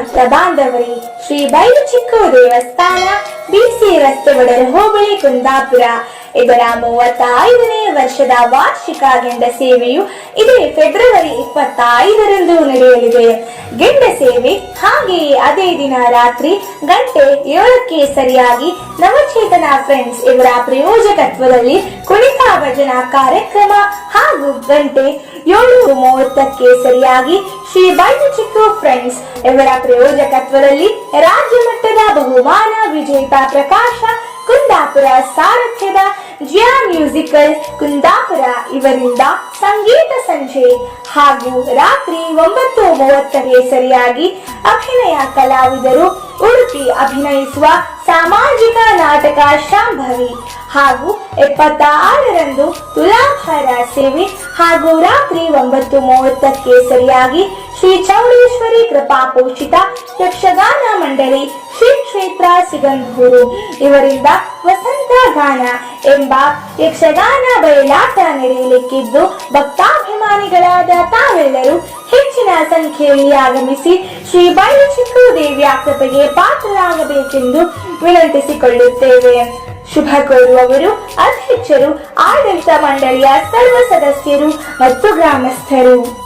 ಭಕ್ತ ಬಾಂಧವರೇ, ಶ್ರೀ ಬೈಲುಚಿಕ್ಕು ದೇವಸ್ಥಾನ, ಬಿಸಿ ರಸ್ತೆ ಒಡೆರ ಹೋಬಳಿ, ಕುಂದಾಪುರ. ಇದರ 35ನೇ ವರ್ಷದ ವಾರ್ಷಿಕ ಗೆಂಡ ಸೇವೆಯು ಇದೇ ಫೆಬ್ರವರಿ 25ರಂದು ನಡೆಯಲಿದೆ. ಗೆಂಡ ಸೇವೆ ಹಾಗೆಯೇ ಅದೇ ದಿನ ರಾತ್ರಿ ಗಂಟೆ 7ಕ್ಕೆ ಸರಿಯಾಗಿ ನವಚೇತನ ಫ್ರೆಂಡ್ಸ್ ಇವರ ಪ್ರಾಯೋಜಕತ್ವದಲ್ಲಿ ಕುಣಿತ ಭಜನಾ ಕಾರ್ಯಕ್ರಮ ಹಾಗೂ ಗಂಟೆ 7:30ಕ್ಕೆ ಸರಿಯಾಗಿ ಶ್ರೀ ಬೈಲುಚಿಕ್ಕು ಫ್ರೆಂಡ್ಸ್ ಇವರ ಪ್ರಾಯೋಜಕತ್ವದಲ್ಲಿ ರಾಜ್ಯ ಮಟ್ಟದ ಬಹುಮಾನ ವಿಜೇತ ಪ್ರಕಾಶ ಕುಂದಾಪುರ ಸಾರಥ್ಯದ ಜಿಯಾ ಮ್ಯೂಸಿಕಲ್ ಕುಂದಾಪುರ ಇವರಿಂದ ಸಂಗೀತ ಸಂಜೆ ಹಾಗೂ ರಾತ್ರಿ 9:30ಕ್ಕೆ ಸರಿಯಾಗಿ ಅಭಿನಯ ಕಲಾವಿದರು ಉಡುಪಿ ಅಭಿನಯಿಸುವ ಸಾಮಾಜಿಕ ನಾಟಕ ಶಾಂಭವಿ ಹಾಗೂ 76ರಂದು ತುಲಾಭಾರ ಸೇವೆ ಹಾಗೂ ರಾತ್ರಿ 9:30ಕ್ಕೆ ಸರಿಯಾಗಿ ಶ್ರೀ ಚೌಡೇಶ್ವರಿ ಕೃಪಾ ಪೋಷಿತ ಯಕ್ಷಗಾನ ಮಂಡಳಿ ಶ್ರೀ ಕ್ಷೇತ್ರ ಸಿಗಂದೂರು ಇವರಿಂದ ವಸಂತ ಗಾನ ಎಂಬ ಯಕ್ಷಗಾನ ಬಯಲಾಟ ನಡೆಯಲಿಕ್ಕಿದ್ದು, ಭಕ್ತಾಭಿಮಾನಿಗಳಾದ ತಾವೆಲ್ಲರೂ ಹೆಚ್ಚಿನ ಸಂಖ್ಯೆಯಲ್ಲಿ ಆಗಮಿಸಿ ಶ್ರೀ ಬೈಲುಚಿಕ್ಕು ದೇವಿಯ ಕೃಪೆಗೆ ಪಾತ್ರರಾಗಬೇಕೆಂದು ವಿನಂತಿಸಿಕೊಳ್ಳುತ್ತೇವೆ. ಶುಭ ಕೋರುವವರು ಅಧ್ಯಕ್ಷರು, ಆಡಳಿತ ಮಂಡಳಿಯ ಸರ್ವ ಸದಸ್ಯರು ಮತ್ತು ಗ್ರಾಮಸ್ಥರು.